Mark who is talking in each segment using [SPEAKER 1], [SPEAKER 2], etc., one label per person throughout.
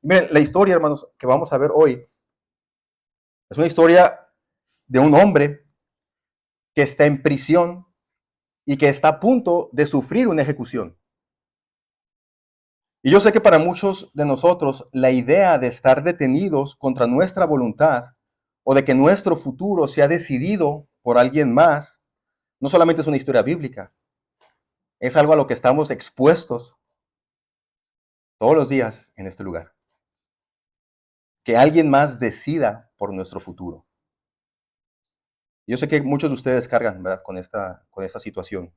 [SPEAKER 1] Y miren, la historia, hermanos, que vamos a ver hoy es una historia de un hombre que está en prisión y que está a punto de sufrir una ejecución. Y yo sé que para muchos de nosotros la idea de estar detenidos contra nuestra voluntad o de que nuestro futuro sea decidido por alguien más, no solamente es una historia bíblica, es algo a lo que estamos expuestos todos los días en este lugar. Que alguien más decida por nuestro futuro. Yo sé que muchos de ustedes cargan, ¿verdad?, con esta situación.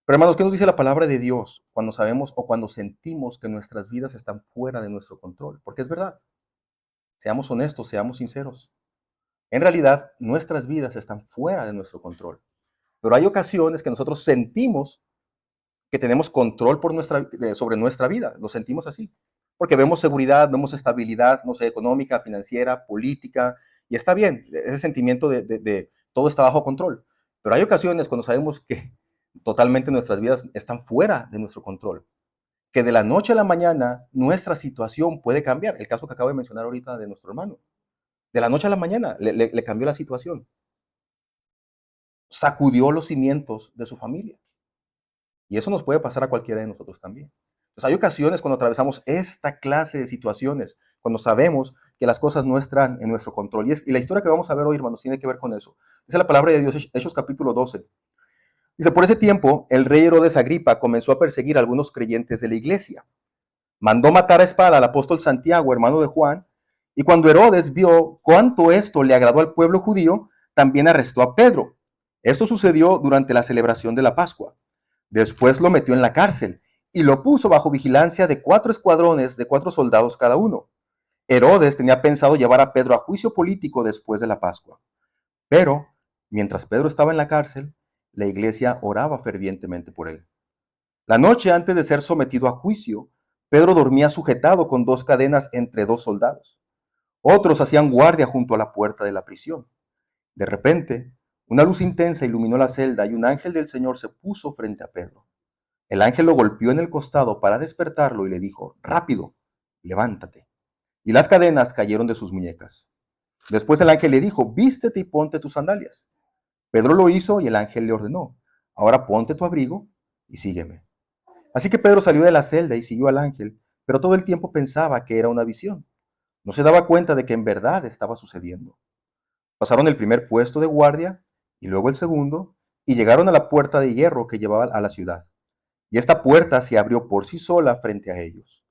[SPEAKER 1] Pero hermanos, ¿qué nos dice la palabra de Dios cuando sabemos o cuando sentimos que nuestras vidas están fuera de nuestro control? Porque es verdad. Seamos honestos, seamos sinceros. En realidad, nuestras vidas están fuera de nuestro control. Pero hay ocasiones que nosotros sentimos que tenemos control sobre nuestra vida. Lo sentimos así. Porque vemos seguridad, vemos estabilidad, no sé, económica, financiera, política, y está bien, ese sentimiento de todo está bajo control. Pero hay ocasiones cuando sabemos que totalmente nuestras vidas están fuera de nuestro control, que de la noche a la mañana nuestra situación puede cambiar. El caso que acabo de mencionar ahorita de nuestro hermano. De la noche a la mañana le cambió la situación. Sacudió los cimientos de su familia. Y eso nos puede pasar a cualquiera de nosotros también. Entonces, hay ocasiones cuando atravesamos esta clase de situaciones, cuando sabemos que las cosas no están en nuestro control. Y la historia que vamos a ver hoy, hermanos, tiene que ver con eso. Dice la palabra de Dios, Hechos capítulo 12. Dice, por ese tiempo, el rey Herodes Agripa comenzó a perseguir a algunos creyentes de la iglesia. Mandó matar a espada al apóstol Santiago, hermano de Juan, y cuando Herodes vio cuánto esto le agradó al pueblo judío, también arrestó a Pedro. Esto sucedió durante la celebración de la Pascua. Después lo metió en la cárcel y lo puso bajo vigilancia de 4 escuadrones de 4 soldados cada uno. Herodes tenía pensado llevar a Pedro a juicio político después de la Pascua. Pero, mientras Pedro estaba en la cárcel, la iglesia oraba fervientemente por él. La noche antes de ser sometido a juicio, Pedro dormía sujetado con 2 cadenas entre 2 soldados. Otros hacían guardia junto a la puerta de la prisión. De repente, una luz intensa iluminó la celda y un ángel del Señor se puso frente a Pedro. El ángel lo golpeó en el costado para despertarlo y le dijo, rápido, levántate. Y las cadenas cayeron de sus muñecas. Después el ángel le dijo, vístete y ponte tus sandalias. Pedro lo hizo y el ángel le ordenó, ahora ponte tu abrigo y sígueme. Así que Pedro salió de la celda y siguió al ángel, pero todo el tiempo pensaba que era una visión. No se daba cuenta de que en verdad estaba sucediendo. Pasaron el primer puesto de guardia y luego el segundo y llegaron a la puerta de hierro que llevaba a la ciudad. Y esta puerta se abrió por sí sola frente a ellos.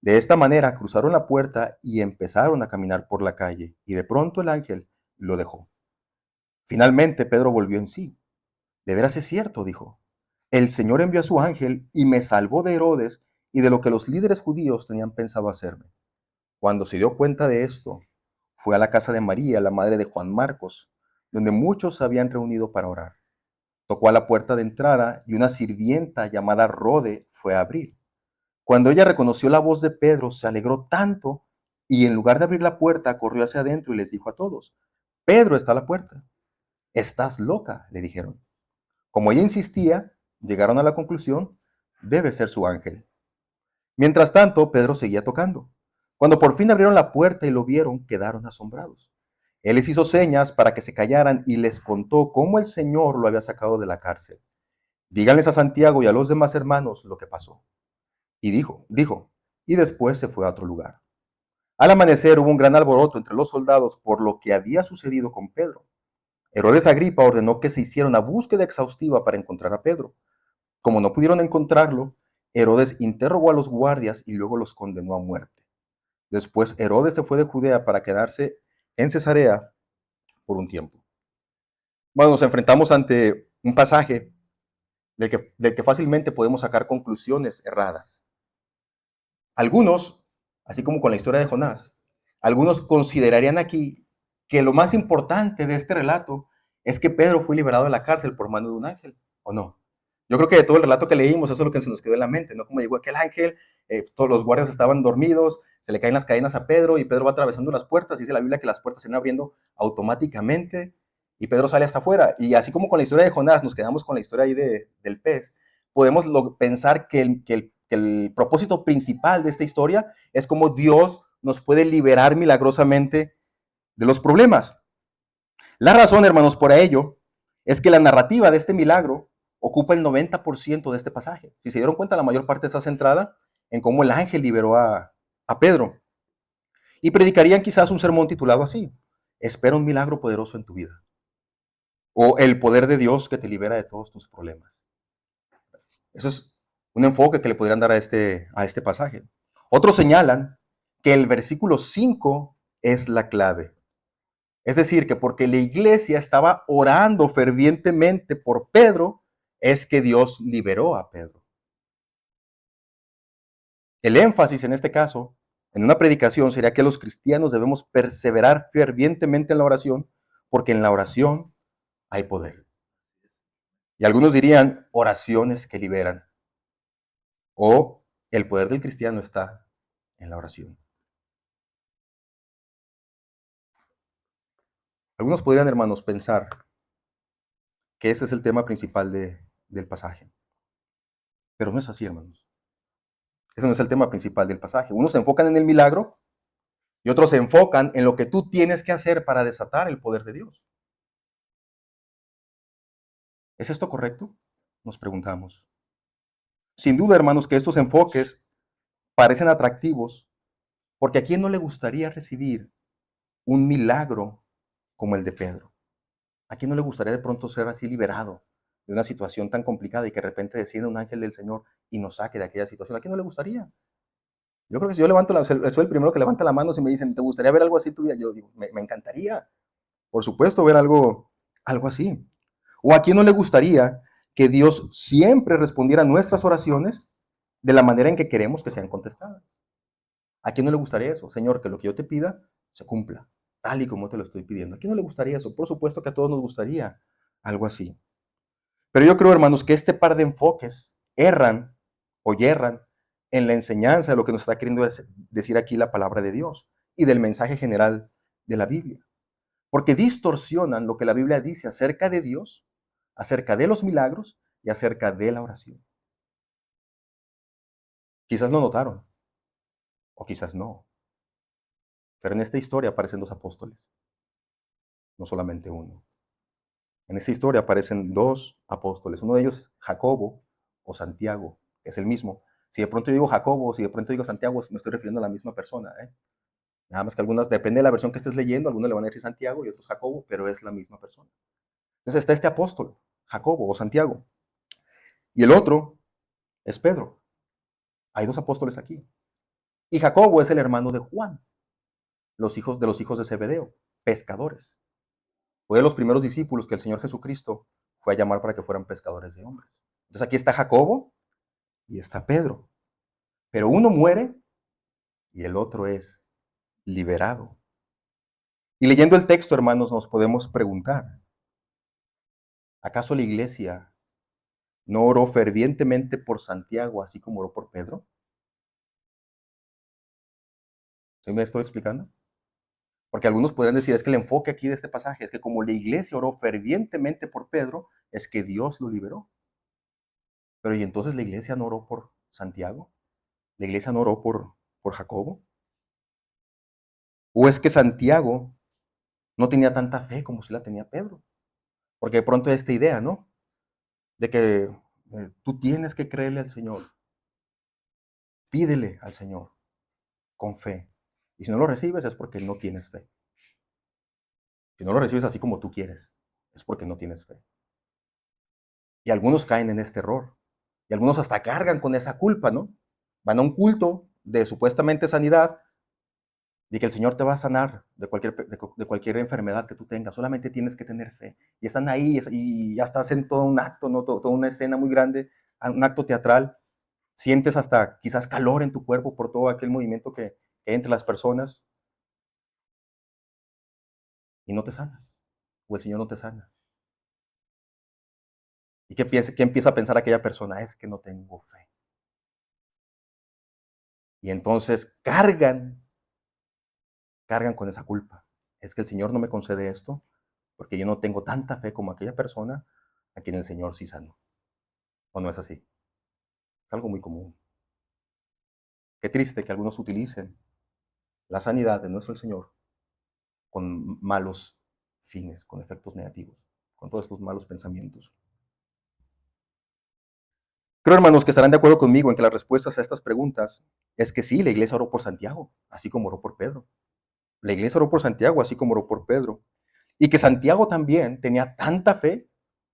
[SPEAKER 1] De esta manera cruzaron la puerta y empezaron a caminar por la calle, y de pronto el ángel lo dejó. Finalmente Pedro volvió en sí. De veras es cierto, dijo. El Señor envió a su ángel y me salvó de Herodes y de lo que los líderes judíos tenían pensado hacerme. Cuando se dio cuenta de esto, fue a la casa de María, la madre de Juan Marcos, donde muchos se habían reunido para orar. Tocó a la puerta de entrada y una sirvienta llamada Rode fue a abrir. Cuando ella reconoció la voz de Pedro, se alegró tanto y en lugar de abrir la puerta, corrió hacia adentro y les dijo a todos, Pedro está a la puerta. Estás loca, le dijeron. Como ella insistía, llegaron a la conclusión, debe ser su ángel. Mientras tanto, Pedro seguía tocando. Cuando por fin abrieron la puerta y lo vieron, quedaron asombrados. Él les hizo señas para que se callaran y les contó cómo el Señor lo había sacado de la cárcel. Díganles a Santiago y a los demás hermanos lo que pasó. Y dijo, y después se fue a otro lugar. Al amanecer hubo un gran alboroto entre los soldados por lo que había sucedido con Pedro. Herodes Agripa ordenó que se hiciera una búsqueda exhaustiva para encontrar a Pedro. Como no pudieron encontrarlo, Herodes interrogó a los guardias y luego los condenó a muerte. Después Herodes se fue de Judea para quedarse en Cesarea por un tiempo. Bueno, nos enfrentamos ante un pasaje del que fácilmente podemos sacar conclusiones erradas. Algunos, así como con la historia de Jonás, algunos considerarían aquí que lo más importante de este relato es que Pedro fue liberado de la cárcel por mano de un ángel, ¿o no? Yo creo que de todo el relato que leímos, eso es lo que se nos quedó en la mente, ¿no? Como llegó aquel ángel, todos los guardias estaban dormidos, se le caen las cadenas a Pedro y Pedro va atravesando las puertas, dice la Biblia que las puertas se van abriendo automáticamente y Pedro sale hasta afuera. Y así como con la historia de Jonás, nos quedamos con la historia ahí del pez, podemos pensar que que el propósito principal de esta historia es cómo Dios nos puede liberar milagrosamente de los problemas. La razón, hermanos, por ello es que la narrativa de este milagro ocupa el 90% de este pasaje. Si se dieron cuenta, la mayor parte está centrada en cómo el ángel liberó a Pedro. Y predicarían quizás un sermón titulado así: espera un milagro poderoso en tu vida. O el poder de Dios que te libera de todos tus problemas. Eso es un enfoque que le podrían dar a este pasaje. Otros señalan que el versículo 5 es la clave. Es decir, que porque la iglesia estaba orando fervientemente por Pedro, es que Dios liberó a Pedro. El énfasis en este caso, en una predicación, sería que los cristianos debemos perseverar fervientemente en la oración, porque en la oración hay poder. Y algunos dirían oraciones que liberan, o el poder del cristiano está en la oración. Algunos podrían, hermanos, pensar que ese es el tema principal del pasaje, pero no es así, hermanos. Ese no es el tema principal del pasaje. Unos se enfocan en el milagro y otros se enfocan en lo que tú tienes que hacer para desatar el poder de Dios. ¿Es esto correcto? Nos preguntamos. Sin duda, hermanos, que estos enfoques parecen atractivos porque ¿a quién no le gustaría recibir un milagro como el de Pedro? ¿A quién no le gustaría de pronto ser así liberado de una situación tan complicada y que de repente descienda un ángel del Señor y nos saque de aquella situación? ¿A quién no le gustaría? Yo creo que si yo levanto soy el primero que levanta la mano si me dicen, ¿te gustaría ver algo así en tu vida? Yo digo, me encantaría, por supuesto, ver algo así. ¿O a quién no le gustaría que Dios siempre respondiera a nuestras oraciones de la manera en que queremos que sean contestadas? ¿A quién no le gustaría eso? Señor, que lo que yo te pida se cumpla, tal y como te lo estoy pidiendo. ¿A quién no le gustaría eso? Por supuesto que a todos nos gustaría algo así. Pero yo creo, hermanos, que este par de enfoques erran o yerran en la enseñanza de lo que nos está queriendo decir aquí la palabra de Dios y del mensaje general de la Biblia. Porque distorsionan lo que la Biblia dice acerca de Dios, acerca de los milagros y acerca de la oración. Quizás lo notaron, o quizás no. Pero en esta historia aparecen dos apóstoles, no solamente uno. En esta historia aparecen dos apóstoles. Uno de ellos, Jacobo o Santiago, que es el mismo. Si de pronto yo digo Jacobo, si de pronto digo Santiago, me estoy refiriendo a la misma persona. Nada más que algunas, depende de la versión que estés leyendo, algunos le van a decir Santiago y otros Jacobo, pero es la misma persona. Entonces está este apóstol, Jacobo o Santiago. Y el otro es Pedro. Hay dos apóstoles aquí. Y Jacobo es el hermano de Juan, los hijos de Zebedeo, pescadores. Fue de los primeros discípulos que el Señor Jesucristo fue a llamar para que fueran pescadores de hombres. Entonces aquí está Jacobo y está Pedro. Pero uno muere y el otro es liberado. Y leyendo el texto, hermanos, nos podemos preguntar, ¿acaso la iglesia no oró fervientemente por Santiago así como oró por Pedro? ¿Sí me estoy explicando? Porque algunos podrían decir, es que el enfoque aquí de este pasaje es que como la iglesia oró fervientemente por Pedro, es que Dios lo liberó. Pero ¿y entonces la iglesia no oró por Santiago? ¿La iglesia no oró por Jacobo? ¿O es que Santiago no tenía tanta fe como si la tenía Pedro? Porque de pronto hay esta idea, ¿no? De que tú tienes que creerle al Señor. Pídele al Señor con fe. Y si no lo recibes es porque no tienes fe. Si no lo recibes así como tú quieres, es porque no tienes fe. Y algunos caen en este error. Y algunos hasta cargan con esa culpa, ¿no? Van a un culto de supuestamente sanidad, de que el Señor te va a sanar de cualquier enfermedad que tú tengas. Solamente tienes que tener fe. Y están ahí y ya estás en todo un acto, ¿no? Toda una escena muy grande, un acto teatral. Sientes hasta quizás calor en tu cuerpo por todo aquel movimiento que hay entre las personas y no te sanas. O el Señor no te sana. ¿Y qué empieza a pensar aquella persona? Es que no tengo fe. Y entonces cargan con esa culpa. Es que el Señor no me concede esto porque yo no tengo tanta fe como aquella persona a quien el Señor sí sanó. ¿O no es así? Es algo muy común. Qué triste que algunos utilicen la sanidad de nuestro Señor con malos fines, con efectos negativos, con todos estos malos pensamientos. Creo, hermanos, que estarán de acuerdo conmigo en que las respuestas a estas preguntas es que sí, la iglesia oró por Santiago, así como oró por Pedro. La iglesia oró por Santiago, así como oró por Pedro. Y que Santiago también tenía tanta fe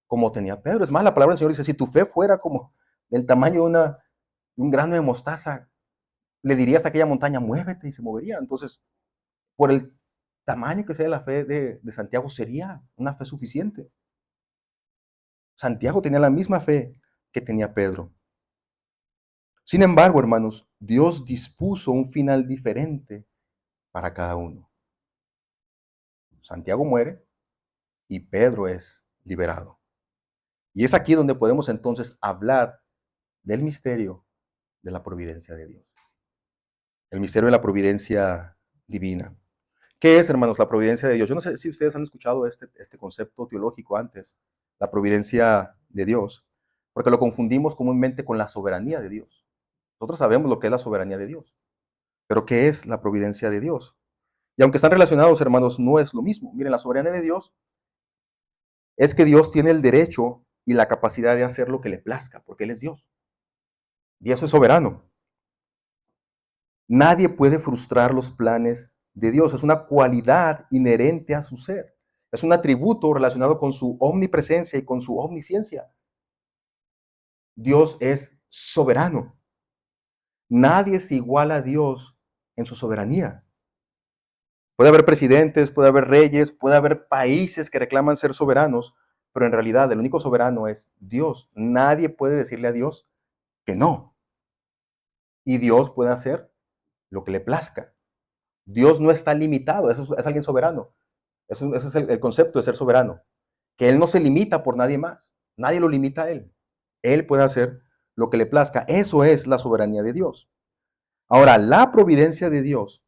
[SPEAKER 1] como tenía Pedro. Es más, la palabra del Señor dice, si tu fe fuera como del tamaño de un grano de mostaza, le dirías a aquella montaña, muévete y se movería. Entonces, por el tamaño que sea la fe de Santiago, sería una fe suficiente. Santiago tenía la misma fe que tenía Pedro. Sin embargo, hermanos, Dios dispuso un final diferente para cada uno. Santiago muere y Pedro es liberado. Y es aquí donde podemos entonces hablar del misterio de la providencia de Dios. El misterio de la providencia divina. ¿Qué es, hermanos, la providencia de Dios? Yo no sé si ustedes han escuchado este concepto teológico antes, la providencia de Dios, porque lo confundimos comúnmente con la soberanía de Dios. Nosotros sabemos lo que es la soberanía de Dios, pero ¿qué es la providencia de Dios? Y aunque están relacionados, hermanos, no es lo mismo. Miren, la soberanía de Dios es que Dios tiene el derecho y la capacidad de hacer lo que le plazca, porque Él es Dios. Y eso es soberano. Nadie puede frustrar los planes de Dios. Es una cualidad inherente a su ser. Es un atributo relacionado con su omnipresencia y con su omnisciencia. Dios es soberano. Nadie se iguala a Dios en su soberanía. Puede haber presidentes, puede haber reyes, puede haber países que reclaman ser soberanos, pero en realidad el único soberano es Dios. Nadie puede decirle a Dios que no. Y Dios puede hacer lo que le plazca. Dios no está limitado, eso es alguien soberano. Ese es el concepto de ser soberano. Que Él no se limita por nadie más. Nadie lo limita a Él. Él puede hacer lo que le plazca. Eso es la soberanía de Dios. Ahora, la providencia de Dios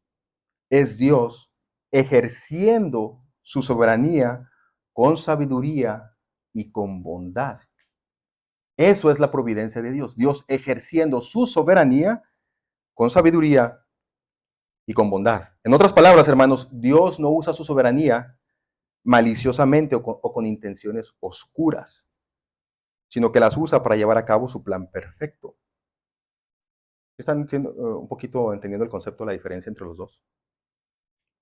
[SPEAKER 1] es Dios ejerciendo su soberanía con sabiduría y con bondad. Eso es la providencia de Dios. Dios ejerciendo su soberanía con sabiduría y con bondad. En otras palabras, hermanos, Dios no usa su soberanía maliciosamente o con intenciones oscuras, sino que las usa para llevar a cabo su plan perfecto. ¿Están siendo un poquito entendiendo el concepto de la diferencia entre los dos?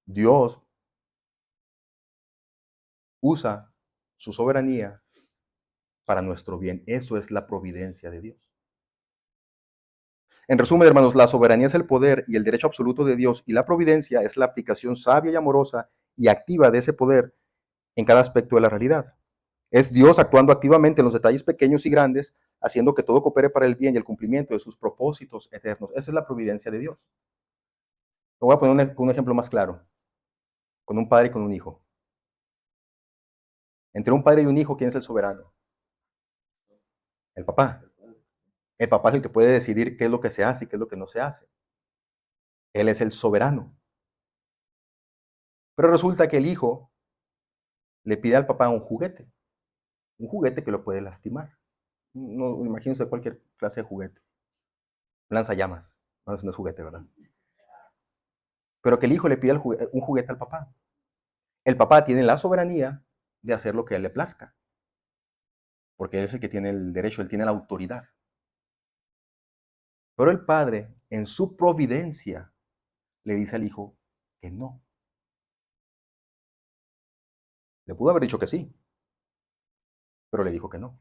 [SPEAKER 1] Dios usa su soberanía para nuestro bien. Eso es la providencia de Dios. En resumen, hermanos, la soberanía es el poder y el derecho absoluto de Dios, y la providencia es la aplicación sabia y amorosa y activa de ese poder en cada aspecto de la realidad. Es Dios actuando activamente en los detalles pequeños y grandes, haciendo que todo coopere para el bien y el cumplimiento de sus propósitos eternos. Esa es la providencia de Dios. Lo voy a poner un ejemplo más claro, con un padre y con un hijo. Entre un padre y un hijo, ¿quién es el soberano? El papá. El papá es el que puede decidir qué es lo que se hace y qué es lo que no se hace. Él es el soberano. Pero resulta que el hijo le pide al papá un juguete que lo puede lastimar. No, imagínense cualquier clase de juguete. Lanzallamas. No, eso no es juguete, ¿verdad? Pero que el hijo le pide un juguete al papá. El papá tiene la soberanía de hacer lo que a él le plazca, porque él es el que tiene el derecho, él tiene la autoridad. Pero el padre, en su providencia, le dice al hijo que no. Le pudo haber dicho que sí, pero le dijo que no.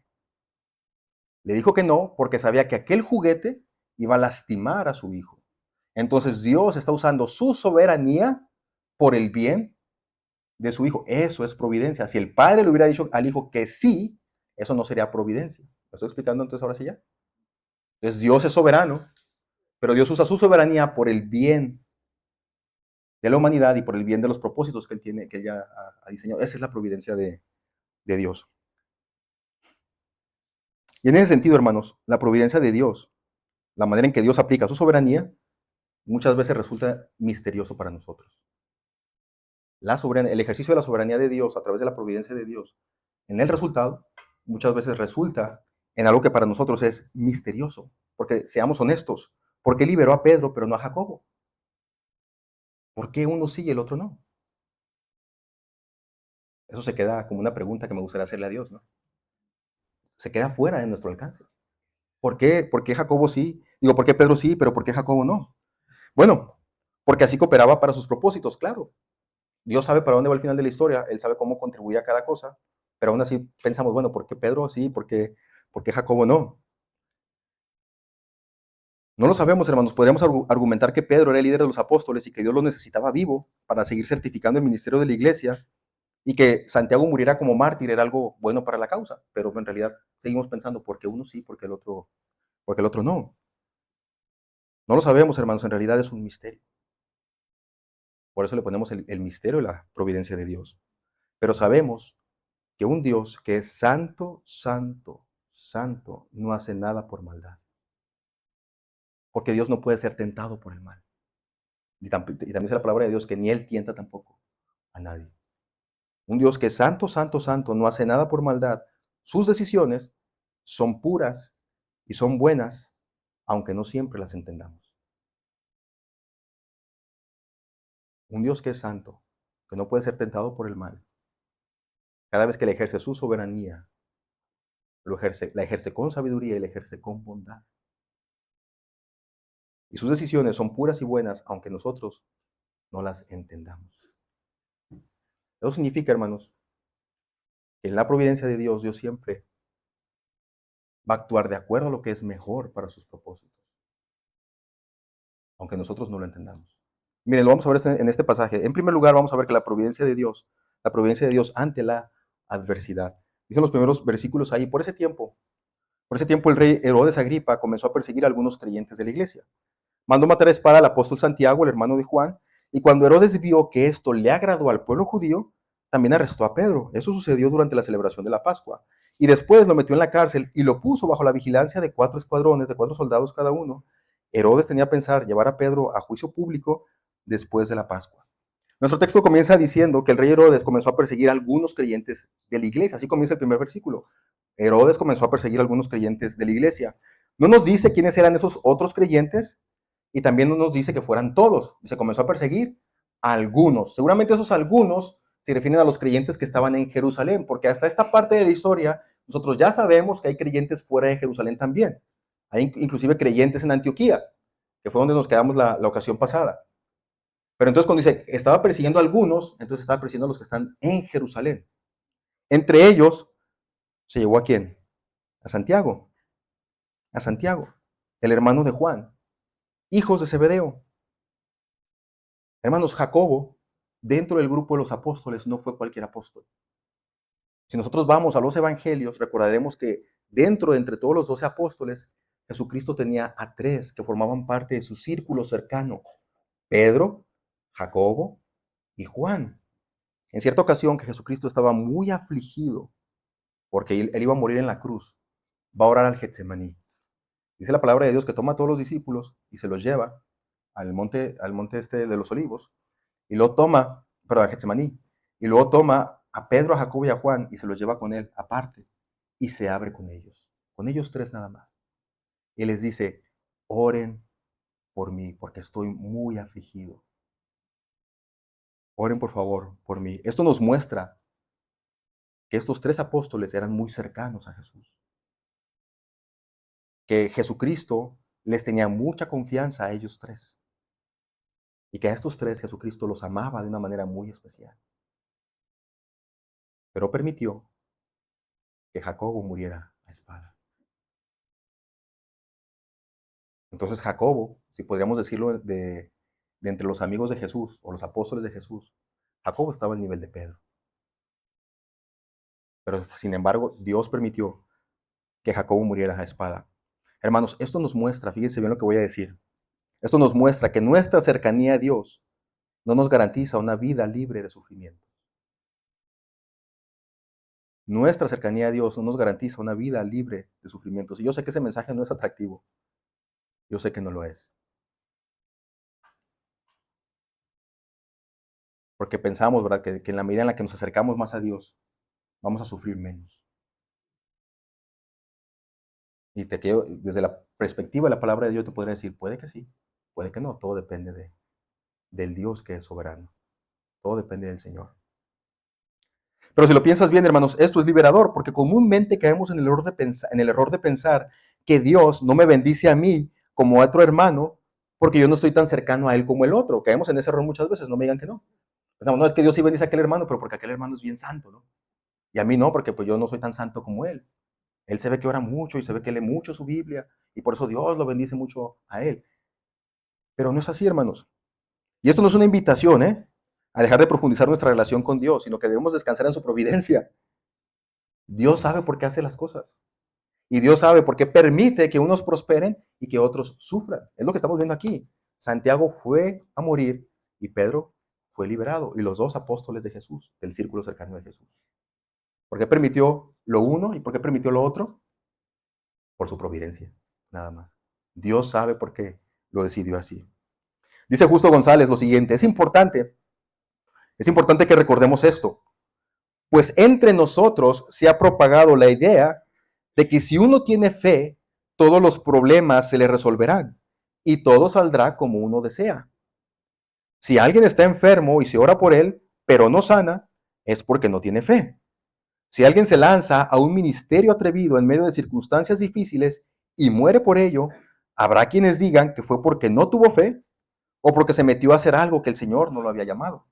[SPEAKER 1] Le dijo que no porque sabía que aquel juguete iba a lastimar a su hijo. Entonces Dios está usando su soberanía por el bien de su hijo. Eso es providencia. Si el padre le hubiera dicho al hijo que sí, eso no sería providencia. ¿Lo estoy explicando entonces ahora sí ya? Entonces Dios es soberano, pero Dios usa su soberanía por el bien de la humanidad y por el bien de los propósitos que Él tiene, que Él ya ha diseñado. Esa es la providencia de Dios. Y en ese sentido, hermanos, la providencia de Dios, la manera en que Dios aplica su soberanía, muchas veces resulta misterioso para nosotros. El ejercicio de la soberanía de Dios a través de la providencia de Dios, en el resultado, muchas veces resulta en algo que para nosotros es misterioso. Porque seamos honestos, ¿Por qué liberó a Pedro pero no a Jacobo? ¿Por qué uno sí y el otro no? Eso se queda como una pregunta que me gustaría hacerle a Dios, ¿no? Se queda fuera de nuestro alcance. ¿Por qué Jacobo sí? Digo, ¿por qué Pedro sí, pero por qué Jacobo no? Bueno, porque así cooperaba para sus propósitos, claro. Dios sabe para dónde va el final de la historia, Él sabe cómo contribuye a cada cosa, pero aún así pensamos, bueno, ¿por qué Pedro sí? ¿Por qué Jacobo no? No lo sabemos, hermanos. Podríamos argumentar que Pedro era el líder de los apóstoles y que Dios lo necesitaba vivo para seguir certificando el ministerio de la iglesia y que Santiago muriera como mártir era algo bueno para la causa, pero en realidad seguimos pensando, ¿por qué uno sí, por qué el otro no? No lo sabemos, hermanos, en realidad es un misterio. Por eso le ponemos el misterio de la providencia de Dios. Pero sabemos que un Dios que es santo, santo, santo, no hace nada por maldad. Porque Dios no puede ser tentado por el mal. Y también dice la palabra de Dios que ni Él tienta tampoco a nadie. Un Dios que es santo, santo, santo, no hace nada por maldad. Sus decisiones son puras y son buenas, aunque no siempre las entendamos. Un Dios que es santo, que no puede ser tentado por el mal. Cada vez que le ejerce su soberanía, la ejerce con sabiduría y la ejerce con bondad. Y sus decisiones son puras y buenas, aunque nosotros no las entendamos. Eso significa, hermanos, que en la providencia de Dios, Dios siempre va a actuar de acuerdo a lo que es mejor para sus propósitos, aunque nosotros no lo entendamos. Miren, lo vamos a ver en este pasaje. En primer lugar, vamos a ver que la providencia de Dios ante la adversidad. Dicen los primeros versículos ahí, por ese tiempo el rey Herodes Agripa comenzó a perseguir a algunos creyentes de la iglesia. Mandó matar a espada al apóstol Santiago, el hermano de Juan, y cuando Herodes vio que esto le agradó al pueblo judío, también arrestó a Pedro. Eso sucedió durante la celebración de la Pascua. Y después lo metió en la cárcel y lo puso bajo la vigilancia de 4 escuadrones, de 4 soldados cada uno. Herodes tenía pensar llevar a Pedro a juicio público después de la Pascua. Nuestro texto comienza diciendo que el rey Herodes comenzó a perseguir a algunos creyentes de la iglesia. Así comienza el primer versículo. Herodes comenzó a perseguir a algunos creyentes de la iglesia. No nos dice quiénes eran esos otros creyentes y también no nos dice que fueran todos. Se comenzó a perseguir a algunos. Seguramente esos algunos se refieren a los creyentes que estaban en Jerusalén, porque hasta esta parte de la historia nosotros ya sabemos que hay creyentes fuera de Jerusalén también. Hay inclusive creyentes en Antioquía, que fue donde nos quedamos la ocasión pasada. Pero entonces cuando dice, estaba persiguiendo a algunos, entonces estaba persiguiendo a los que están en Jerusalén. Entre ellos, ¿se llevó a quién? A Santiago, el hermano de Juan, hijos de Zebedeo. Hermanos, Jacobo, dentro del grupo de los apóstoles, no fue cualquier apóstol. Si nosotros vamos a los evangelios, recordaremos que dentro de entre todos los 12 apóstoles, Jesucristo tenía a 3 que formaban parte de su círculo cercano: Pedro, Jacobo y Juan. En cierta ocasión que Jesucristo estaba muy afligido porque él iba a morir en la cruz, va a orar al Getsemaní. Dice la palabra de Dios que toma a todos los discípulos y se los lleva al monte este de los olivos, y luego toma, perdón, a Getsemaní, y luego toma a Pedro, a Jacobo y a Juan y se los lleva con él aparte y se abre con ellos 3 nada más. Y les dice, oren por mí porque estoy muy afligido. Oren por favor por mí. Esto nos muestra que estos 3 apóstoles eran muy cercanos a Jesús, que Jesucristo les tenía mucha confianza a ellos 3 y que a estos 3 Jesucristo los amaba de una manera muy especial. Pero permitió que Jacobo muriera a espada. Entonces Jacobo, si podríamos decirlo de entre los amigos de Jesús o los apóstoles de Jesús, Jacobo estaba al nivel de Pedro. Pero sin embargo, Dios permitió que Jacobo muriera a espada. Hermanos, esto nos muestra, fíjense bien lo que voy a decir, esto nos muestra que nuestra cercanía a Dios no nos garantiza una vida libre de sufrimiento. Nuestra cercanía a Dios no nos garantiza una vida libre de sufrimientos. Y yo sé que ese mensaje no es atractivo. Yo sé que no lo es. Porque pensamos, ¿verdad?, que en la medida en la que nos acercamos más a Dios, vamos a sufrir menos. Y desde la perspectiva de la palabra de Dios te podría decir, puede que sí, puede que no, todo depende del Dios que es soberano, todo depende del Señor. Pero si lo piensas bien, hermanos, esto es liberador, porque comúnmente caemos en el error de pensar que Dios no me bendice a mí como a otro hermano, porque yo no estoy tan cercano a él como el otro. Caemos en ese error muchas veces, no me digan que no. Pensamos, no, es que Dios sí bendice a aquel hermano, pero porque aquel hermano es bien santo, ¿no? Y a mí no, porque pues yo no soy tan santo como él. Él se ve que ora mucho y se ve que lee mucho su Biblia, y por eso Dios lo bendice mucho a él. Pero no es así, hermanos. Y esto no es una invitación, a dejar de profundizar nuestra relación con Dios, sino que debemos descansar en su providencia. Dios sabe por qué hace las cosas. Y Dios sabe por qué permite que unos prosperen y que otros sufran. Es lo que estamos viendo aquí. Santiago fue a morir y Pedro fue liberado. Y los dos apóstoles de Jesús, del círculo cercano de Jesús. ¿Por qué permitió lo uno y por qué permitió lo otro? Por su providencia, nada más. Dios sabe por qué lo decidió así. Dice Justo González lo siguiente, es importante que recordemos esto, pues entre nosotros se ha propagado la idea de que si uno tiene fe, todos los problemas se le resolverán y todo saldrá como uno desea. Si alguien está enfermo y se ora por él, pero no sana, es porque no tiene fe. Si alguien se lanza a un ministerio atrevido en medio de circunstancias difíciles y muere por ello, habrá quienes digan que fue porque no tuvo fe o porque se metió a hacer algo que el Señor no lo había llamado.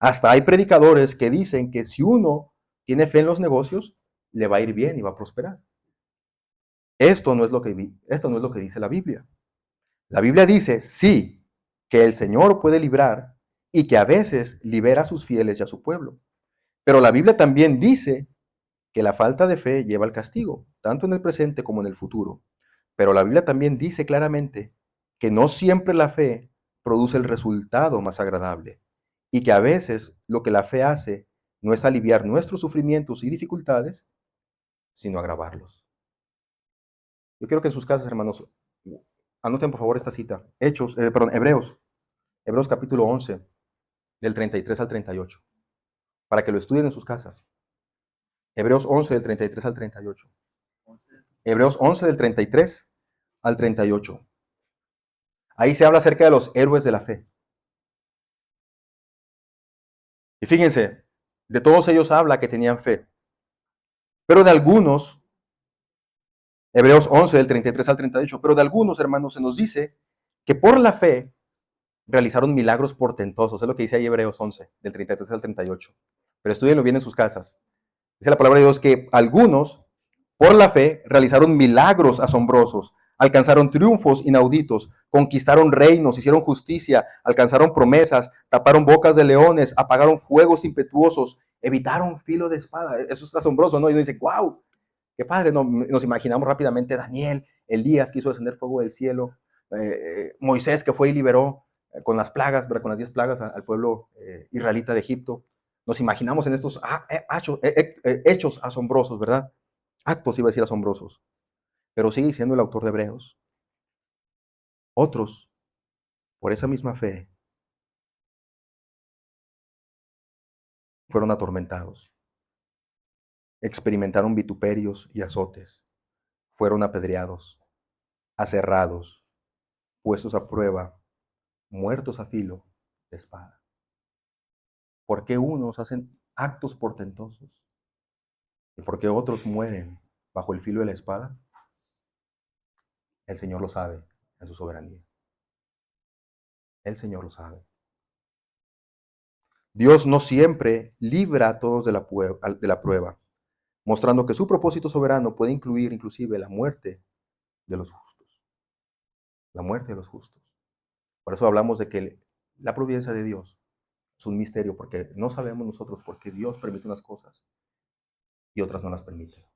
[SPEAKER 1] Hasta hay predicadores que dicen que si uno tiene fe en los negocios, le va a ir bien y va a prosperar. Esto no es lo que dice la Biblia. La Biblia dice, sí, que el Señor puede librar y que a veces libera a sus fieles y a su pueblo. Pero la Biblia también dice que la falta de fe lleva al castigo, tanto en el presente como en el futuro. Pero la Biblia también dice claramente que no siempre la fe produce el resultado más agradable y que a veces lo que la fe hace no es aliviar nuestros sufrimientos y dificultades, sino agravarlos. Yo quiero que en sus casas, hermanos, anoten por favor esta cita. Hebreos capítulo 11, del 33 al 38, para que lo estudien en sus casas. Hebreos 11, del 33 al 38. Hebreos 11, del 33 al 38. Ahí se habla acerca de los héroes de la fe. Y fíjense, de todos ellos habla que tenían fe. Pero de algunos, Hebreos 11, del 33 al 38, pero de algunos, hermanos, se nos dice que por la fe realizaron milagros portentosos. Es lo que dice ahí Hebreos 11, del 33 al 38. Pero estudienlo bien en sus casas. Dice la palabra de Dios que algunos, por la fe, realizaron milagros asombrosos, alcanzaron triunfos inauditos, conquistaron reinos, hicieron justicia, alcanzaron promesas, taparon bocas de leones, apagaron fuegos impetuosos, evitaron filo de espada. Eso es asombroso, ¿no? Y uno dice, wow, qué padre, ¿no? Nos imaginamos rápidamente Daniel, Elías que hizo descender fuego del cielo, Moisés que fue y liberó con las plagas, ¿verdad? Con las 10 plagas al pueblo israelita de Egipto. Nos imaginamos en estos hechos asombrosos, ¿verdad? Actos, iba a decir asombrosos. Pero sigue siendo el autor de Hebreos. Otros, por esa misma fe, fueron atormentados, experimentaron vituperios y azotes, fueron apedreados, aserrados, puestos a prueba, muertos a filo de espada. ¿Por qué unos hacen actos portentosos y por qué otros mueren bajo el filo de la espada? El Señor lo sabe en su soberanía. El Señor lo sabe. Dios no siempre libra a todos de la prueba, mostrando que su propósito soberano puede incluir inclusive la muerte de los justos. La muerte de los justos. Por eso hablamos de que la providencia de Dios es un misterio, porque no sabemos nosotros por qué Dios permite unas cosas y otras no las permite.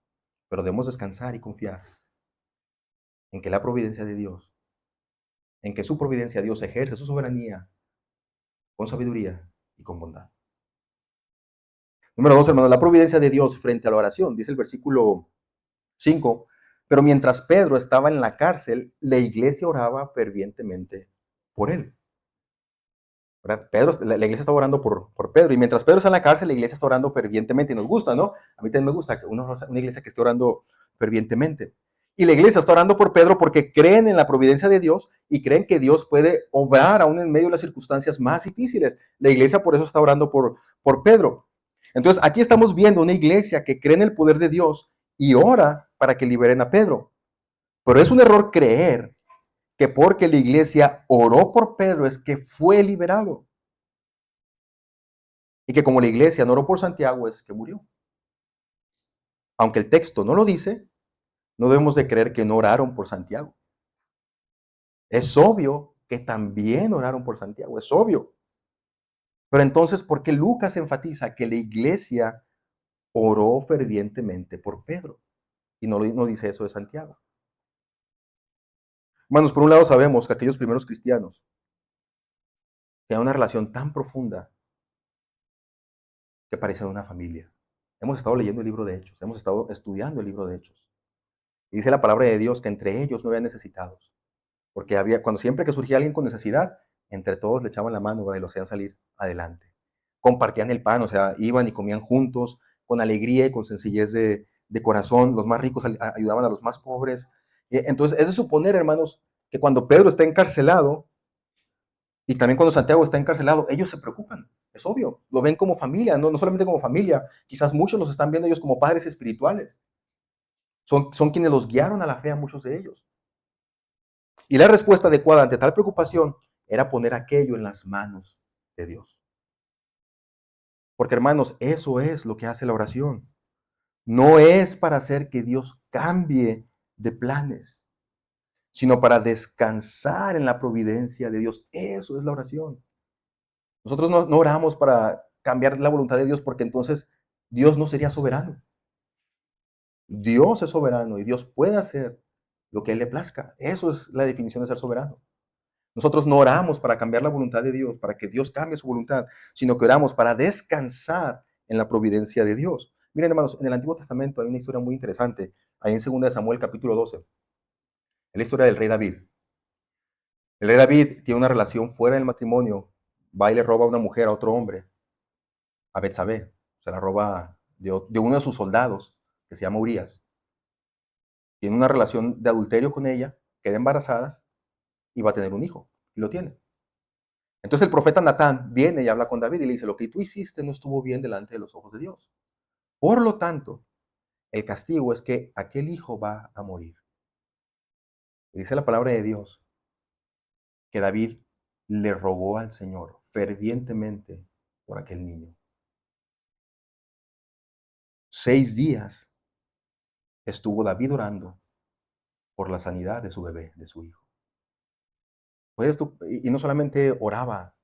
[SPEAKER 1] Pero debemos descansar y confiar en que la providencia de Dios, en que su providencia Dios ejerce su soberanía con sabiduría y con bondad. Número 2, hermanos, la providencia de Dios frente a la oración. Dice el versículo 5, pero mientras Pedro estaba en la cárcel, la iglesia oraba fervientemente por él. ¿Verdad? La iglesia está orando por Pedro, y mientras Pedro está en la cárcel, la iglesia está orando fervientemente, y nos gusta, ¿no? A mí también me gusta una iglesia que esté orando fervientemente. Y la iglesia está orando por Pedro porque creen en la providencia de Dios y creen que Dios puede obrar aún en medio de las circunstancias más difíciles. La iglesia por eso está orando por Pedro. Entonces, aquí estamos viendo una iglesia que cree en el poder de Dios y ora para que liberen a Pedro. Pero es un error creer que porque la iglesia oró por Pedro es que fue liberado. Y que como la iglesia no oró por Santiago es que murió. Aunque el texto no lo dice, no debemos de creer que no oraron por Santiago. Es obvio que también oraron por Santiago, es obvio. Pero entonces, ¿por qué Lucas enfatiza que la iglesia oró fervientemente por Pedro? Y no dice eso de Santiago. Hermanos, por un lado sabemos que aquellos primeros cristianos tenían una relación tan profunda que parecía una familia. Hemos estado leyendo el libro de Hechos, hemos estado estudiando el libro de Hechos. Y dice la palabra de Dios que entre ellos no había necesitados. Porque cuando siempre que surgía alguien con necesidad, entre todos le echaban la mano y lo hacían salir adelante. Compartían el pan, o sea, iban y comían juntos, con alegría y con sencillez de corazón. Los más ricos ayudaban a los más pobres. Entonces, es de suponer, hermanos, que cuando Pedro está encarcelado y también cuando Santiago está encarcelado, ellos se preocupan. Es obvio, lo ven como familia, no solamente como familia, quizás muchos los están viendo ellos como padres espirituales. Son quienes los guiaron a la fe a muchos de ellos. Y la respuesta adecuada ante tal preocupación era poner aquello en las manos de Dios. Porque hermanos, eso es lo que hace la oración. No es para hacer que Dios cambie de planes, sino para descansar en la providencia de Dios. Eso es la oración. Nosotros no oramos para cambiar la voluntad de Dios porque entonces Dios no sería soberano. Dios es soberano y Dios puede hacer lo que Él le plazca. Eso es la definición de ser soberano. Nosotros no oramos para cambiar la voluntad de Dios, para que Dios cambie su voluntad, sino que oramos para descansar en la providencia de Dios. Miren, hermanos, en el Antiguo Testamento hay una historia muy interesante, ahí en 2 de Samuel capítulo 12, es la historia del rey David. El rey David tiene una relación fuera del matrimonio, va y le roba a una mujer a otro hombre, a Betsabé, se la roba de uno de sus soldados, que se llama Urias. Tiene una relación de adulterio con ella, queda embarazada y va a tener un hijo, y lo tiene. Entonces el profeta Natán viene y habla con David y le dice, lo que tú hiciste no estuvo bien delante de los ojos de Dios. Por lo tanto, el castigo es que aquel hijo va a morir. Y dice la palabra de Dios que David le rogó al Señor fervientemente por aquel niño. 6 días estuvo David orando por la sanidad de su bebé, de su hijo. Y no solamente oraba,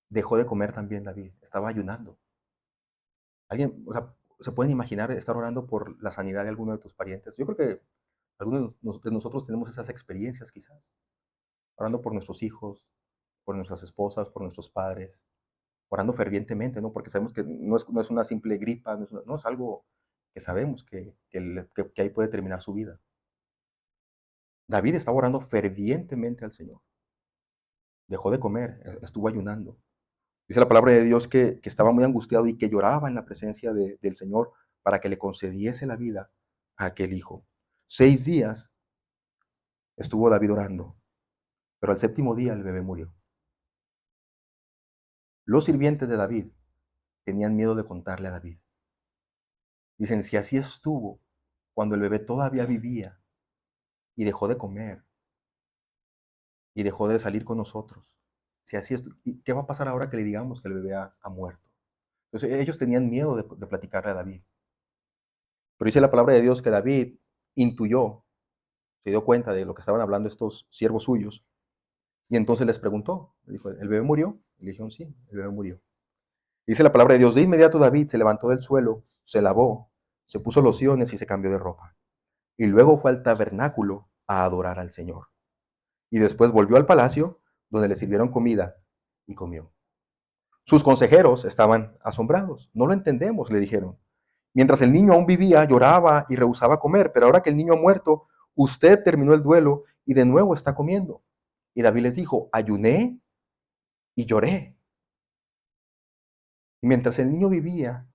[SPEAKER 1] dejó de comer también David, estaba ayunando. Alguien, o sea, ¿se pueden imaginar estar orando por la sanidad de alguno de tus parientes? Yo creo que algunos de nosotros tenemos esas experiencias quizás, orando por nuestros hijos, por nuestras esposas, por nuestros padres, orando fervientemente, ¿no? Porque sabemos que no es una simple gripa, no es algo que sabemos que ahí puede terminar su vida. David estaba orando fervientemente al Señor. Dejó de comer, estuvo ayunando. Dice la palabra de Dios que estaba muy angustiado y que lloraba en la presencia del Señor para que le concediese la vida a aquel hijo. 6 días estuvo David orando, pero al 7º día el bebé murió. Los sirvientes de David tenían miedo de contarle a David. Dicen, si así estuvo cuando el bebé todavía vivía y dejó de comer y dejó de salir con nosotros, si así estuvo, ¿qué va a pasar ahora que le digamos que el bebé ha muerto? Entonces ellos tenían miedo de platicarle a David. Pero dice la palabra de Dios que David intuyó, se dio cuenta de lo que estaban hablando estos siervos suyos, y entonces les preguntó, le dijo, ¿el bebé murió? Y le dijeron, sí, el bebé murió. Dice la palabra de Dios, de inmediato David se levantó del suelo, se lavó, se puso lociones y se cambió de ropa. Y luego fue al tabernáculo a adorar al Señor. Y después volvió al palacio, donde le sirvieron comida, y comió. Sus consejeros estaban asombrados. No lo entendemos, le dijeron. Mientras el niño aún vivía, lloraba y rehusaba comer, pero ahora que el niño ha muerto, usted terminó el duelo y de nuevo está comiendo. Y David les dijo, ayuné y lloré. Y mientras el niño vivía,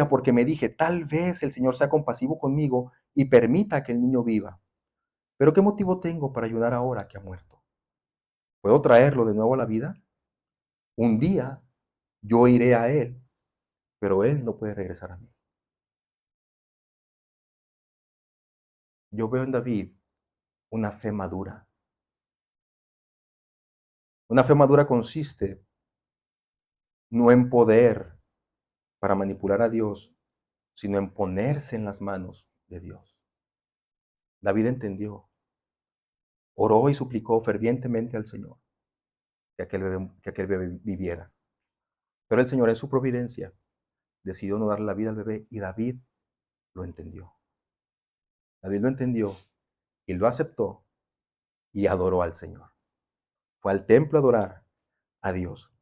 [SPEAKER 1] porque me dije, tal vez el Señor sea compasivo conmigo y permita que el niño viva. Pero ¿qué motivo tengo para ayudar ahora que ha muerto? ¿Puedo traerlo de nuevo a la vida? Un día yo iré a él, pero él no puede regresar a mí. Yo veo en David una fe madura. Una fe madura consiste no en poder para manipular a Dios, sino en ponerse en las manos de Dios. David entendió, oró y suplicó fervientemente al Señor que aquel bebé viviera. Pero el Señor en su providencia decidió no darle la vida al bebé y David lo entendió. David lo entendió y lo aceptó y adoró al Señor. Fue al templo a adorar a Dios.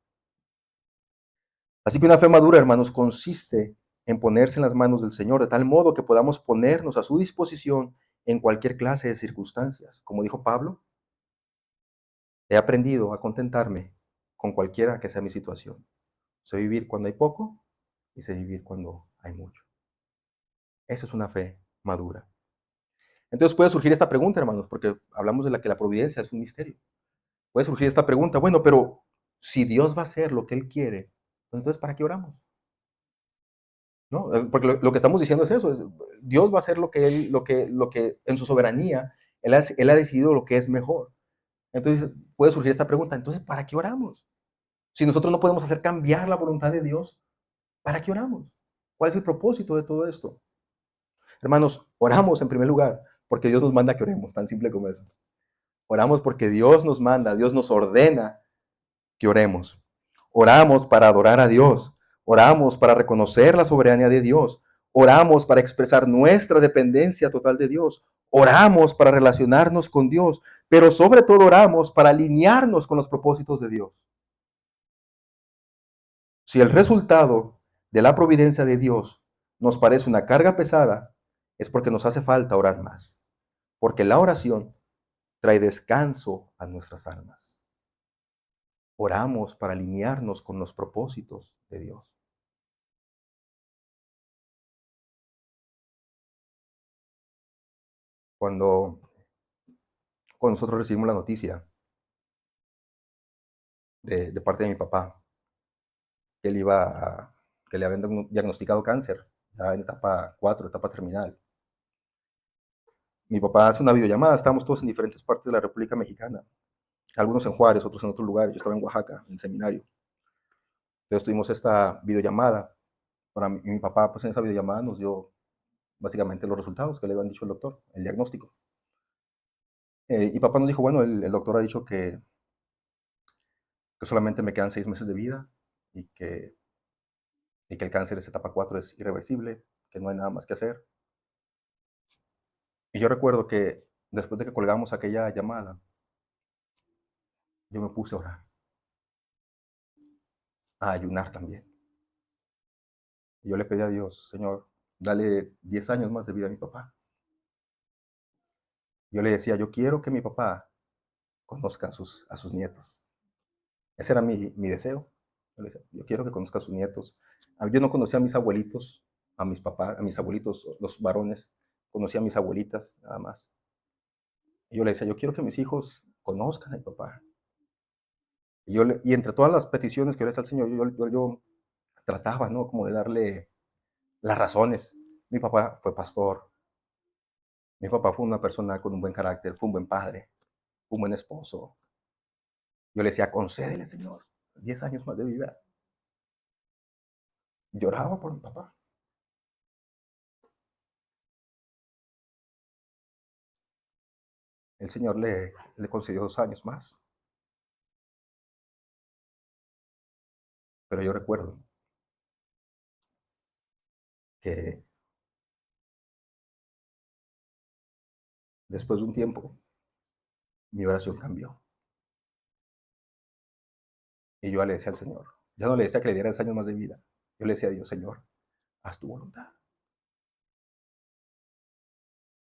[SPEAKER 1] Así que una fe madura, hermanos, consiste en ponerse en las manos del Señor, de tal modo que podamos ponernos a su disposición en cualquier clase de circunstancias. Como dijo Pablo, he aprendido a contentarme con cualquiera que sea mi situación. Sé vivir cuando hay poco y sé vivir cuando hay mucho. Eso es una fe madura. Entonces puede surgir esta pregunta, hermanos, porque hablamos de que la providencia es un misterio. Puede surgir esta pregunta, bueno, pero si Dios va a hacer lo que Él quiere, entonces ¿para qué oramos? ¿No? Porque lo que estamos diciendo es eso, Dios va a hacer lo que Él, lo que en su soberanía, él ha decidido lo que es mejor. Entonces puede surgir esta pregunta, entonces ¿para qué oramos? Si nosotros no podemos hacer cambiar la voluntad de Dios, ¿para qué oramos? ¿Cuál es el propósito de todo esto? Hermanos, oramos en primer lugar porque Dios nos manda que oremos, tan simple como eso. Oramos porque Dios nos manda, Dios nos ordena que oremos. Oramos para adorar a Dios. Oramos para reconocer la soberanía de Dios. Oramos para expresar nuestra dependencia total de Dios. Oramos para relacionarnos con Dios. Pero sobre todo oramos para alinearnos con los propósitos de Dios. Si el resultado de la providencia de Dios nos parece una carga pesada, es porque nos hace falta orar más. Porque la oración trae descanso a nuestras almas. Oramos para alinearnos con los propósitos de Dios. Cuando nosotros recibimos la noticia de parte de mi papá, que que le habían diagnosticado cáncer, ya en etapa 4, etapa terminal. Mi papá hace una videollamada, estábamos todos en diferentes partes de la República Mexicana, algunos en Juárez, otros en otros lugares, yo estaba en Oaxaca, en el seminario. Entonces tuvimos esta videollamada, mi papá pues en esa videollamada nos dio básicamente los resultados que le habían dicho el doctor, el diagnóstico. Y papá nos dijo, bueno, el doctor ha dicho que solamente me quedan 6 meses de vida y que el cáncer es etapa 4, es irreversible, que no hay nada más que hacer. Y yo recuerdo que después de que colgamos aquella llamada, yo me puse a orar, a ayunar también. Y yo le pedí a Dios, Señor, dale 10 años más de vida a mi papá. Yo le decía, yo quiero que mi papá conozca a sus nietos. Ese era mi deseo. Yo le decía, yo quiero que conozca a sus nietos. Yo no conocía a mis abuelitos, a mis papás, a mis abuelitos, los varones. Conocía a mis abuelitas nada más. Y yo le decía, yo quiero que mis hijos conozcan a mi papá. Y entre todas las peticiones que le hacía al Señor, yo trataba, ¿no? Como de darle las razones. Mi papá fue pastor. Mi papá fue una persona con un buen carácter, fue un buen padre, fue un buen esposo. Yo le decía, concédele, Señor, 10 años más de vida. Lloraba por mi papá. El Señor le concedió 2 años más. Pero yo recuerdo que después de un tiempo, mi oración cambió. Y yo le decía al Señor, ya no le decía que le diera 2 años más de vida. Yo le decía a Dios, Señor, haz tu voluntad.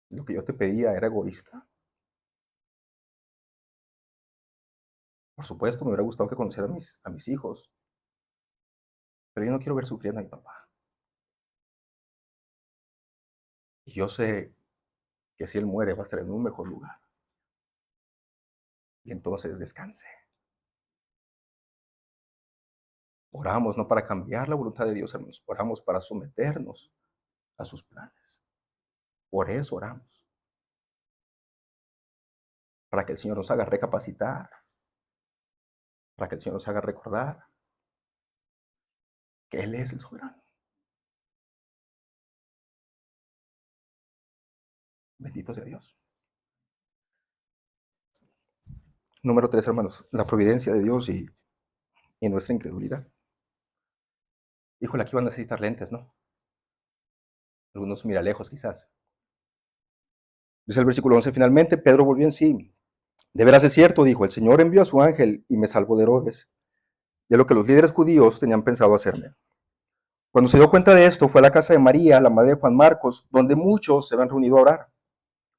[SPEAKER 1] Lo que yo te pedía era egoísta. Por supuesto, me hubiera gustado que conociera a mis hijos, pero yo no quiero ver sufriendo a mi papá. Y yo sé que si él muere va a estar en un mejor lugar. Y entonces descanse. Oramos no para cambiar la voluntad de Dios, hermanos. Oramos para someternos a sus planes. Por eso oramos. Para que el Señor nos haga recapacitar. Para que el Señor nos haga recordar que Él es el soberano. Bendito sea Dios. Número 3, hermanos. La providencia de Dios y nuestra incredulidad. Híjole, aquí van a necesitar lentes, ¿no? Algunos miralejos quizás. Dice el versículo 11, finalmente Pedro volvió en sí. De veras es cierto, dijo, el Señor envió a su ángel y me salvó de Herodes, de lo que los líderes judíos tenían pensado hacerme. Cuando se dio cuenta de esto, fue a la casa de María, la madre de Juan Marcos, donde muchos se habían reunido a orar.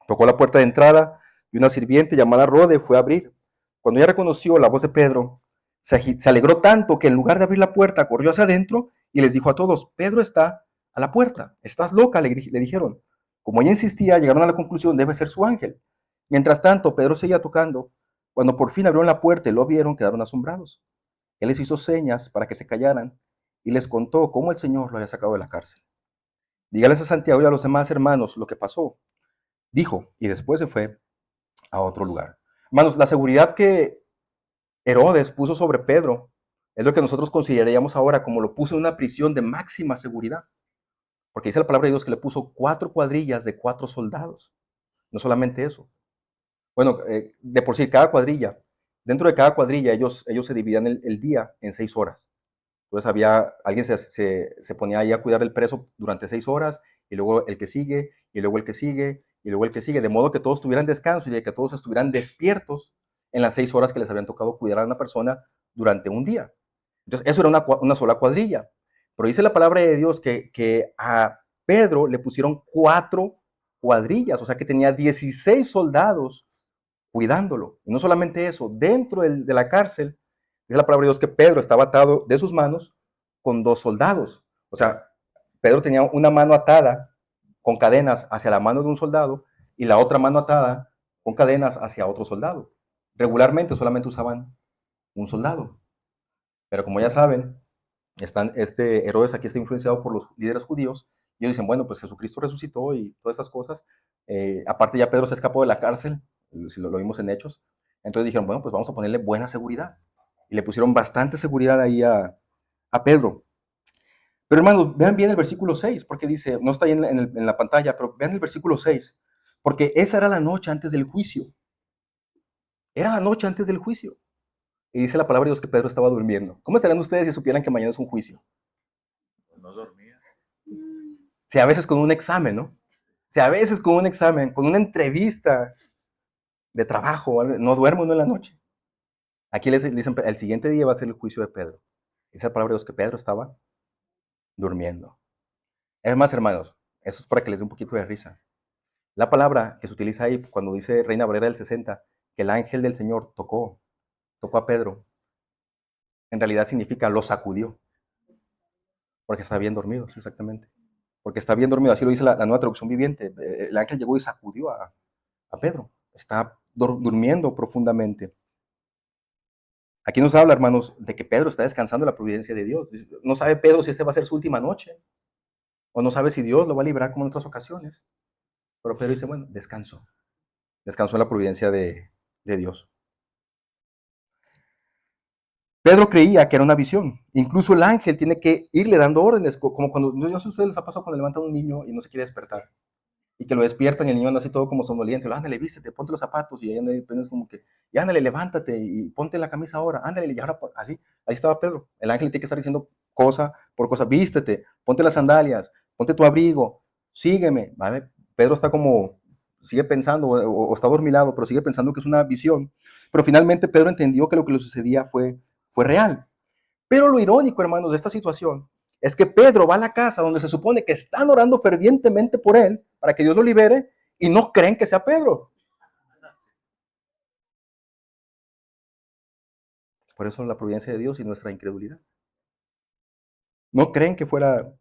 [SPEAKER 1] Tocó la puerta de entrada y una sirviente llamada Rode fue a abrir. Cuando ella reconoció la voz de Pedro, se alegró tanto que en lugar de abrir la puerta, corrió hacia adentro y les dijo a todos, Pedro está a la puerta, estás loca, le dijeron. Como ella insistía, llegaron a la conclusión, debe ser su ángel. Mientras tanto, Pedro seguía tocando. Cuando por fin abrieron la puerta y lo vieron, quedaron asombrados. Él les hizo señas para que se callaran y les contó cómo el Señor lo había sacado de la cárcel. Dígales a Santiago y a los demás hermanos lo que pasó, dijo, y después se fue a otro lugar. Hermanos, la seguridad que Herodes puso sobre Pedro es lo que nosotros consideraríamos ahora como lo puso en una prisión de máxima seguridad. Porque dice la palabra de Dios que le puso 4 cuadrillas de 4 soldados. No solamente eso. Bueno, de por sí, cada cuadrilla, dentro de cada cuadrilla, ellos se dividían el día en 6 horas. Entonces alguien se ponía ahí a cuidar el preso durante 6 horas, y luego el que sigue, y luego el que sigue, y luego el que sigue, de modo que todos tuvieran descanso y de que todos estuvieran despiertos en las 6 horas que les habían tocado cuidar a una persona durante un día. Entonces, eso era una sola cuadrilla. Pero dice la palabra de Dios que a Pedro le pusieron 4 cuadrillas, o sea que tenía 16 soldados cuidándolo. Y no solamente eso, dentro de la cárcel, dice la palabra de Dios que Pedro estaba atado de sus manos con 2 soldados. O sea, Pedro tenía una mano atada con cadenas hacia la mano de un soldado y la otra mano atada con cadenas hacia otro soldado. Regularmente solamente usaban un soldado. Pero como ya saben, Herodes aquí está influenciado por los líderes judíos. Y ellos dicen, bueno, pues Jesucristo resucitó y todas estas cosas. Aparte ya Pedro se escapó de la cárcel, si lo vimos en Hechos. Entonces dijeron, bueno, pues vamos a ponerle buena seguridad. Y le pusieron bastante seguridad ahí a Pedro. Pero hermanos, vean bien el versículo 6, porque dice, no está ahí en la pantalla, pero vean el versículo 6, porque esa era la noche antes del juicio. Era la noche antes del juicio. Y dice la palabra de Dios que Pedro estaba durmiendo. ¿Cómo estarían ustedes si supieran que mañana es un juicio?
[SPEAKER 2] No dormía.
[SPEAKER 1] Si a veces con un examen, ¿no? Si a veces con un examen, con una entrevista de trabajo, no duermo en la noche. Aquí les dicen, el siguiente día va a ser el juicio de Pedro. Dice la palabra de Dios que Pedro estaba durmiendo. Es más, hermanos, eso es para que les dé un poquito de risa. La palabra que se utiliza ahí cuando dice Reina Valera del 60, que el ángel del Señor tocó a Pedro, en realidad significa lo sacudió, porque está bien dormido, exactamente. Porque está bien dormido, así lo dice la nueva traducción viviente. El ángel llegó y sacudió a Pedro. Está durmiendo profundamente. Aquí nos habla, hermanos, de que Pedro está descansando en la providencia de Dios. No sabe Pedro si esta va a ser su última noche, o no sabe si Dios lo va a librar como en otras ocasiones. Pero Pedro dice, bueno, descansó. Descansó en la providencia de Dios. Pedro creía que era una visión. Incluso el ángel tiene que irle dando órdenes, como cuando, no sé si a ustedes les ha pasado cuando levantan a un niño y no se quiere despertar. Y que lo despiertan y el niño anda así todo como somnoliente. Ándale, vístete, ponte los zapatos. Y ahí anda, es como que, y ándale, levántate y ponte la camisa ahora. Ándale, y ahora, así. Ahí estaba Pedro. El ángel tiene que estar diciendo cosa por cosa. Vístete, ponte las sandalias, ponte tu abrigo, sígueme. ¿Vale? Pedro está como, sigue pensando, o está dormilado, pero sigue pensando que es una visión. Pero finalmente Pedro entendió que lo que le sucedía fue real. Pero lo irónico, hermanos, de esta situación es que Pedro va a la casa donde se supone que están orando fervientemente por él para que Dios lo libere y no creen que sea Pedro. Por eso la providencia de Dios y nuestra incredulidad. No creen que fuera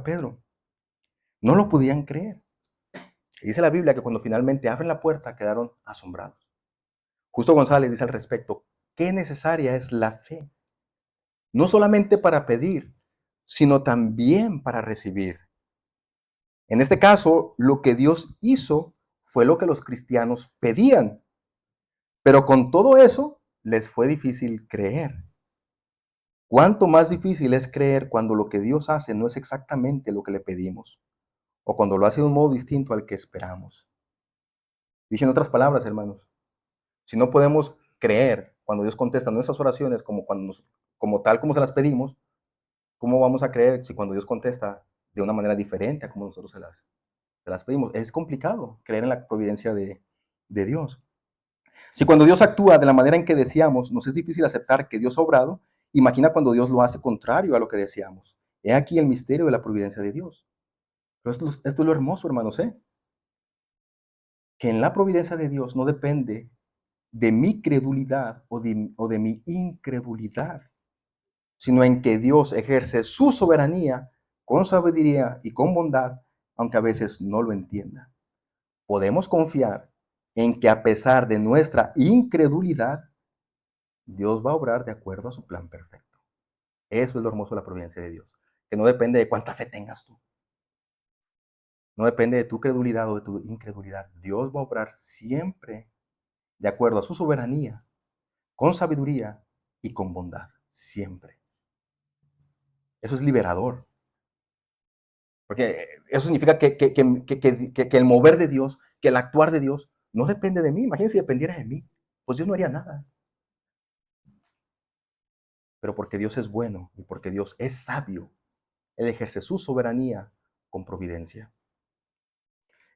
[SPEAKER 1] Pedro. No lo podían creer. Y dice la Biblia que cuando finalmente abren la puerta quedaron asombrados. Justo González dice al respecto, qué necesaria es la fe, no solamente para pedir, sino también para recibir. En este caso, lo que Dios hizo fue lo que los cristianos pedían, pero con todo eso les fue difícil creer. ¿Cuánto más difícil es creer cuando lo que Dios hace no es exactamente lo que le pedimos? O cuando lo hace de un modo distinto al que esperamos. Dicho en otras palabras, hermanos, si no podemos creer cuando Dios contesta nuestras oraciones como tal como se las pedimos, ¿cómo vamos a creer si cuando Dios contesta de una manera diferente a como nosotros se las pedimos? Es complicado creer en la providencia de Dios. Si cuando Dios actúa de la manera en que deseamos, nos es difícil aceptar que Dios ha obrado, imagina cuando Dios lo hace contrario a lo que deseamos. He aquí el misterio de la providencia de Dios. Pero esto es lo hermoso, hermanos, que en la providencia de Dios no depende de mi credulidad o de mi incredulidad, sino en que Dios ejerce su soberanía con sabiduría y con bondad, aunque a veces no lo entienda. Podemos confiar en que a pesar de nuestra incredulidad, Dios va a obrar de acuerdo a su plan perfecto. Eso es lo hermoso de la providencia de Dios, que no depende de cuánta fe tengas tú. No depende de tu credulidad o de tu incredulidad. Dios va a obrar siempre de acuerdo a su soberanía, con sabiduría y con bondad. Siempre. Eso es liberador. Porque eso significa que el mover de Dios, que el actuar de Dios, no depende de mí. Imagínense si dependiera de mí. Pues Dios no haría nada. Pero porque Dios es bueno y porque Dios es sabio, Él ejerce su soberanía con providencia.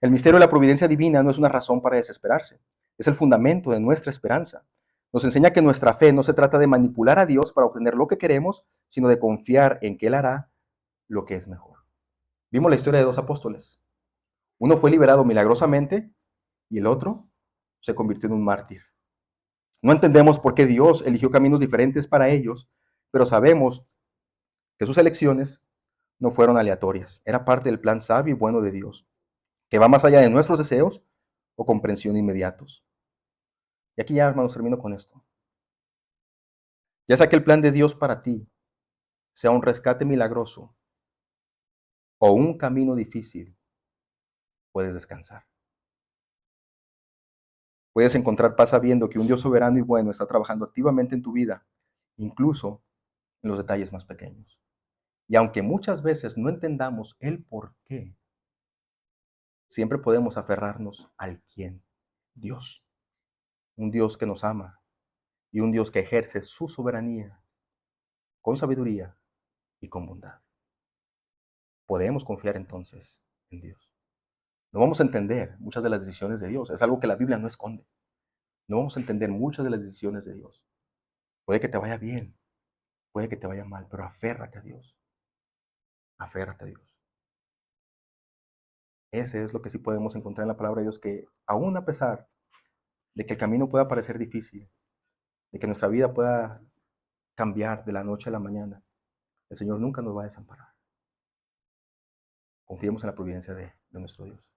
[SPEAKER 1] El misterio de la providencia divina no es una razón para desesperarse. Es el fundamento de nuestra esperanza. Nos enseña que nuestra fe no se trata de manipular a Dios para obtener lo que queremos, sino de confiar en que Él hará lo que es mejor. Vimos la historia de dos apóstoles. Uno fue liberado milagrosamente y el otro se convirtió en un mártir. No entendemos por qué Dios eligió caminos diferentes para ellos, pero sabemos que sus elecciones no fueron aleatorias. Era parte del plan sabio y bueno de Dios, que va más allá de nuestros deseos o comprensión inmediatos. Y aquí ya, hermanos, termino con esto. Ya sea que el plan de Dios para ti sea un rescate milagroso o un camino difícil, puedes descansar. Puedes encontrar paz sabiendo que un Dios soberano y bueno está trabajando activamente en tu vida, incluso en los detalles más pequeños. Y aunque muchas veces no entendamos el por qué, siempre podemos aferrarnos al quién, Dios. Un Dios que nos ama y un Dios que ejerce su soberanía con sabiduría y con bondad. Podemos confiar entonces en Dios. No vamos a entender muchas de las decisiones de Dios. Es algo que la Biblia no esconde. No vamos a entender muchas de las decisiones de Dios. Puede que te vaya bien, puede que te vaya mal, pero aférrate a Dios. Aférrate a Dios. Ese es lo que sí podemos encontrar en la palabra de Dios, que aún a pesar de que el camino pueda parecer difícil, de que nuestra vida pueda cambiar de la noche a la mañana, el Señor nunca nos va a desamparar. Confiemos en la providencia de nuestro Dios.